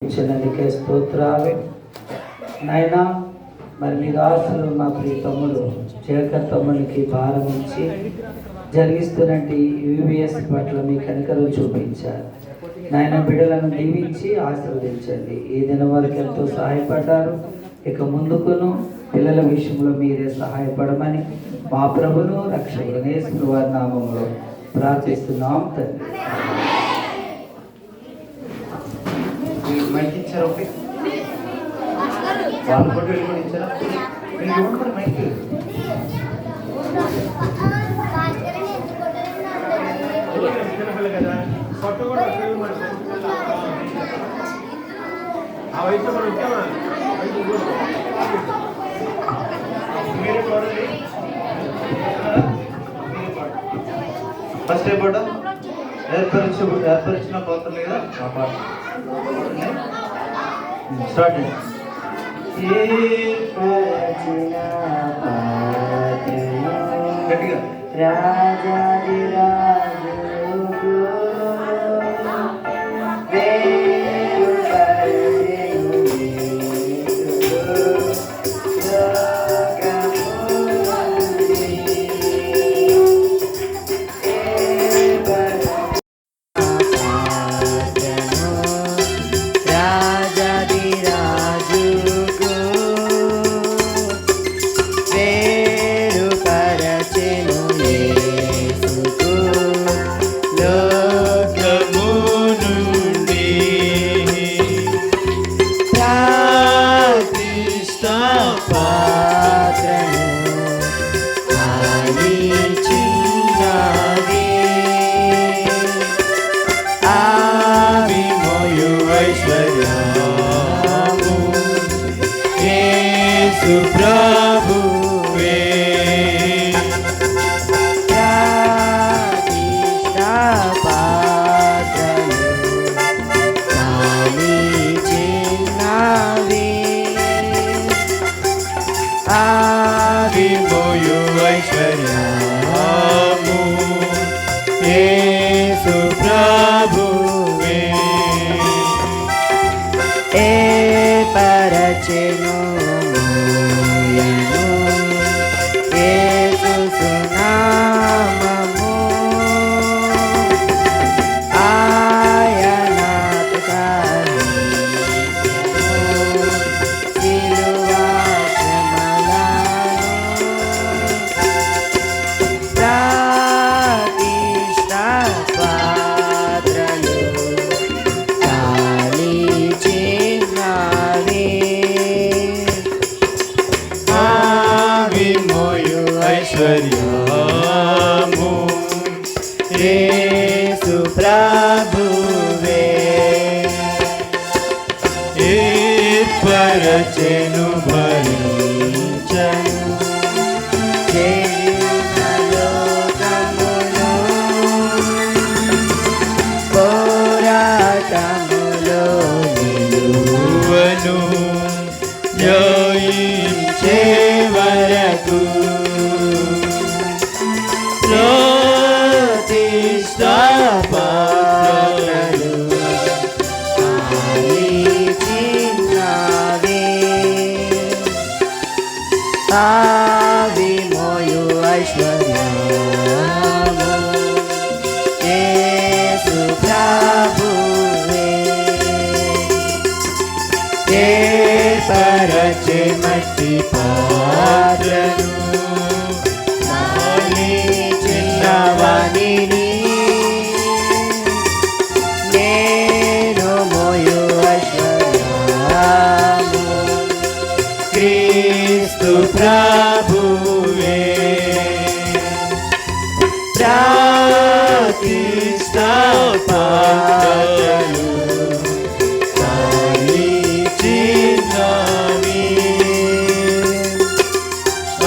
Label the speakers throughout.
Speaker 1: ఇచ్చినందుకే స్తోత్రాలు నాయనా. మరి మీ దాసులు మా ప్రియ తమ్ముడు శేఖర్ తమ్ముడికి భారం ఇచ్చి జరిగిస్తున్నట్టు యూవీఎస్ పట్ల మీ కనికరం చూపించారు నాయన. బిడ్డలను దీవించి ఆశీర్వదించండి. ఈ దినం వరకు ఎంతో సహాయపడ్డారు. ఇక ముందుకును పిల్లల విషయంలో మీరే సహాయపడమని మా ప్రభును రక్షకుడు యేసు వారి నామంలో ప్రార్థిస్తున్నాం తండ్రి. మైక్ ఇచ్చారు ఒకటి, వాళ్ళు కూడా వెళ్ళి ఇచ్చారా? మైక్ ఫస్ట్ ఏ పాట ఏర్పరిచిన పాత్ర లేదా ఆ పాట స్టార్ట్. గట్టిగా రాజాది రాజు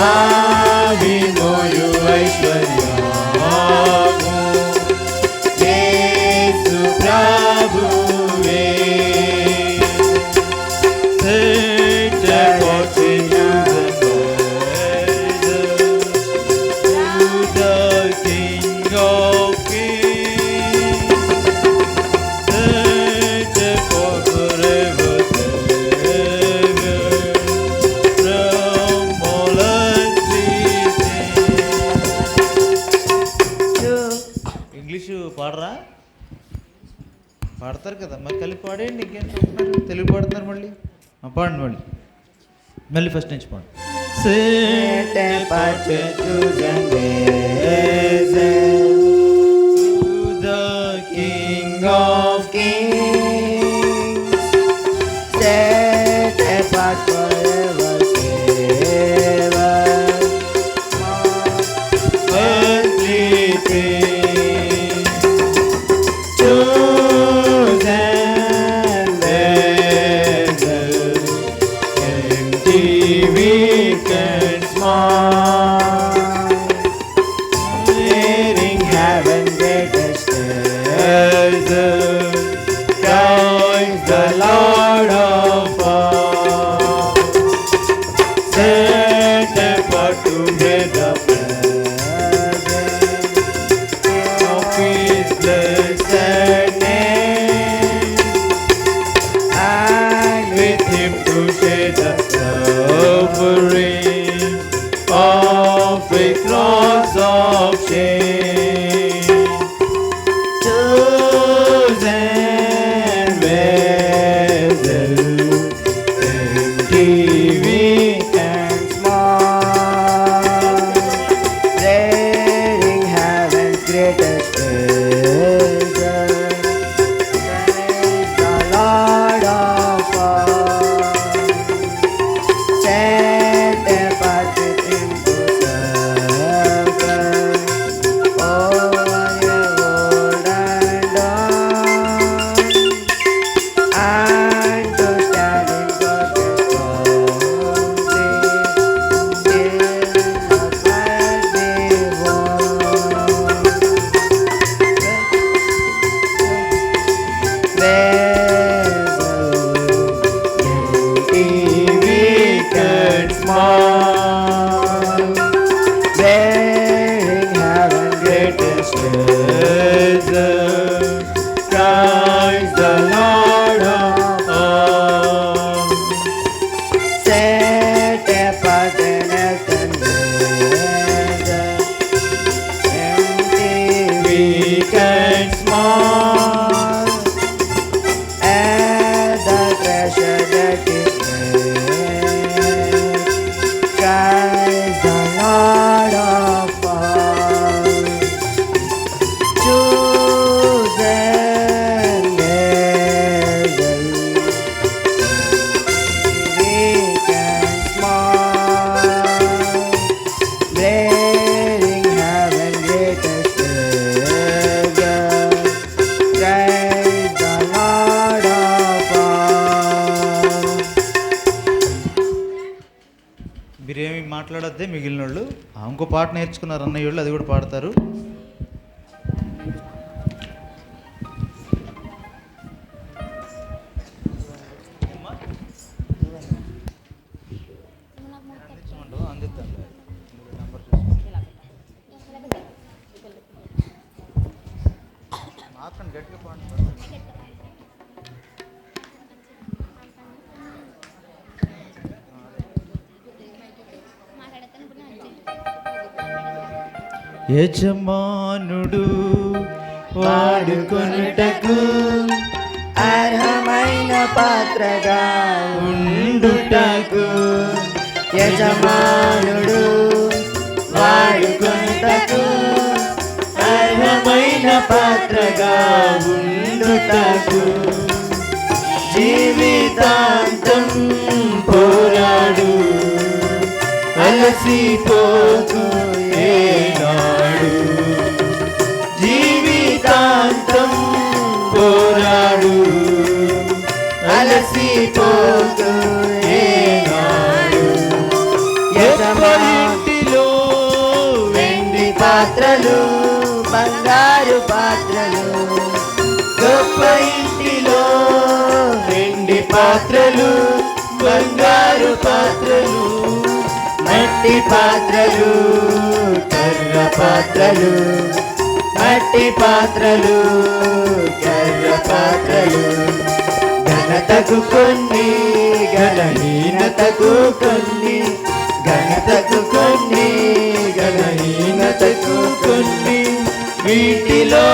Speaker 2: Ah పాడతారు కదా, మరి కలిపి పాడేయండి. ఇంకేం తెలుగు పాడుతున్నారు మళ్ళీ, పాడండి మళ్ళీ, మళ్ళీ ఫస్ట్ నుంచి పాడు. King of kings, set apart forever, ever, earthly things, chosen vessel, empty, weak and small, wearing heaven's greatest treasure, Christ the Lord of all, set apart to bear the presence of His blessed name, and with Him to share the suffering of a cross of shame. Chosen vessel, empty, weak and small, bearing heaven's greatest treasure, Christ the Lord of all, set apart with Him to suffer over the old and dawn, and to stand in perfect complete in the fight before. Weak and small, bearing heaven's greatest treasure, Christ the Lord of all, set apart and earthen vessel, empty, weak and small, as the treasure that is great, Christ the Lord of all, chosen vessel, weak and small, bearing heaven's greatest treasure, Christ the Lord of all. మీరేమి మాట్లాడొద్దే మిగిలిన వాళ్ళు. ఇంకో పాట నేర్చుకున్నారు అన్నయ్య వాళ్ళు, అది కూడా పాడతారు. అందిద్దాం నెంబర్ మాత్రం గట్టిగా పాడండి. యజమానుడు వాడుకొనుటకు అర్హమైన పాత్రగా ఉండుటకు, యజమానుడు వాడుకొనుటకు అర్హమైన పాత్రగా ఉండుటకు, జీవితాంతం పోరాడు అలసిపోకు ఏనాడు, జీవితాంతం పోరాడు అలసిపోకు ఏనాడు, యజమానిలో వెండి పాత్రలు బంగారు పాత్రలు, గొప్ప ఇంటిలో వెండి పాత్రలు బంగారు పాత్రలు, మట్టి పాత్రలు కర్ర పాత్రలు, మట్టి పాత్రలు కర్ర పాత్రలు, ఘనతకు కొన్ని ఘనహీనతకు కొన్ని, ఘనతకు కొన్ని ఘనహీనతకు కొన్ని, వీటిలో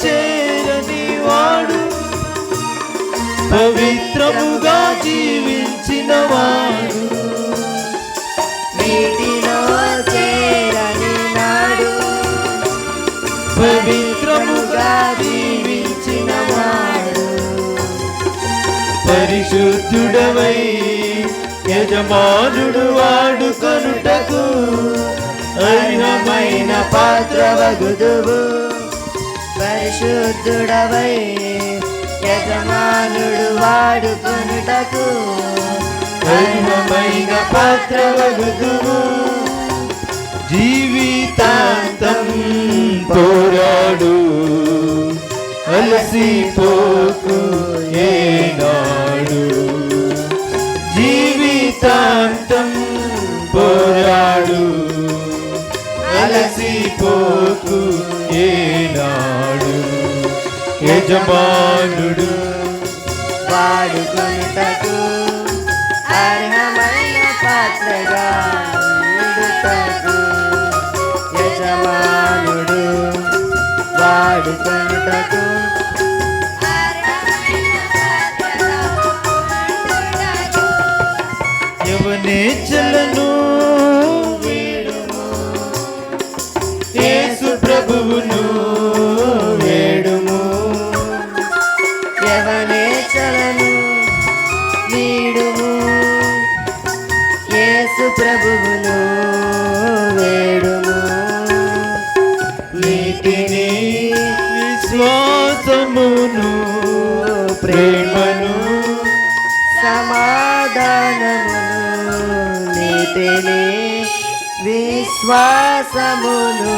Speaker 2: చేరని వాడు పవిత్రముగా జీవించిన వాడు
Speaker 3: వీటిలో చేరని నాడు
Speaker 2: పవిత్రముగా జీవించిన వాడు పరిశుద్ధుడవై యజమానుడు వాడుకొనుటకు
Speaker 3: అర్హమైన పాత్రవగుదువు. పరిశుద్ధుడవై యజమానుడు వాడుకొనుటకు
Speaker 2: అర్హమైన పాత్రవగుదువు. జీవితాంతం పోరాడు అలసిపోకు ఏనాడు. జీవితాంతం పోరాడు అలసిపోకు ఏనాడు. యజమానుడు
Speaker 3: వాడుకొనుటకు అర్హమైన పాత్రగా ఉండుటకు యజమానుడు వాడుకొనుటకు
Speaker 2: యవనేచ్ఛలను వేడుము, యేసు ప్రభువును వేడుము.
Speaker 3: యవనేచ్ఛలను వీడుము, యేసు ప్రభువును వేడుము.
Speaker 2: నీతిని విశ్వాసమును ప్రేమను
Speaker 3: సమాధానమును నీతిని విశ్వాసమును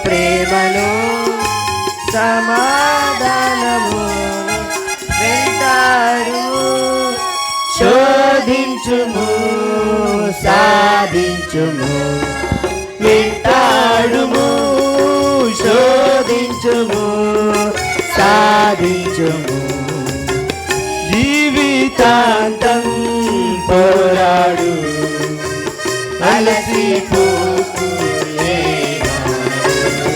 Speaker 3: ప్రేమను సమాధానమును వెంటాడు శోధించుము సాధించుము.
Speaker 2: వెంటాడుము
Speaker 3: శోధించుము సాధించుము.
Speaker 2: జీవితాంతం పోరాడు అలసిపోకు ఏనాడు.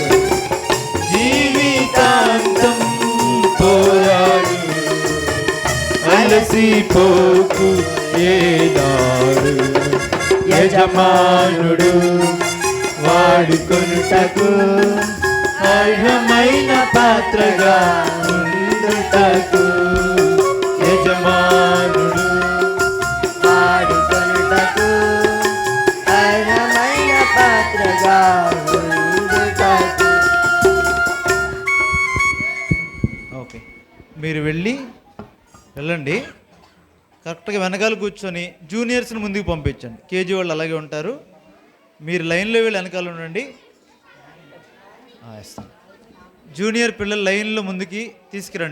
Speaker 2: జీవితాంతం పోరాడు అలసిపోకు ఏనాడు. యజమానుడు వాడుకొనుటకు అర్హమైన పాత్రగా ఉండుటకు యజమానుడు
Speaker 3: వాడుకొనుటకు అర్హమైన పాత్రగా ఉండుటకు.
Speaker 2: ఓకే, మీరు వెళ్ళండి కరెక్ట్గా వెనకాల కూర్చొని జూనియర్స్ని ముందుకు పంపించండి. కేజీ వాళ్ళు అలాగే ఉంటారు, మీరు లైన్లో వెళ్ళి వెనకాల ఉండండి. ఇస్తాను. జూనియర్ పిల్లలు లైన్లో ముందుకి తీసుకురండి.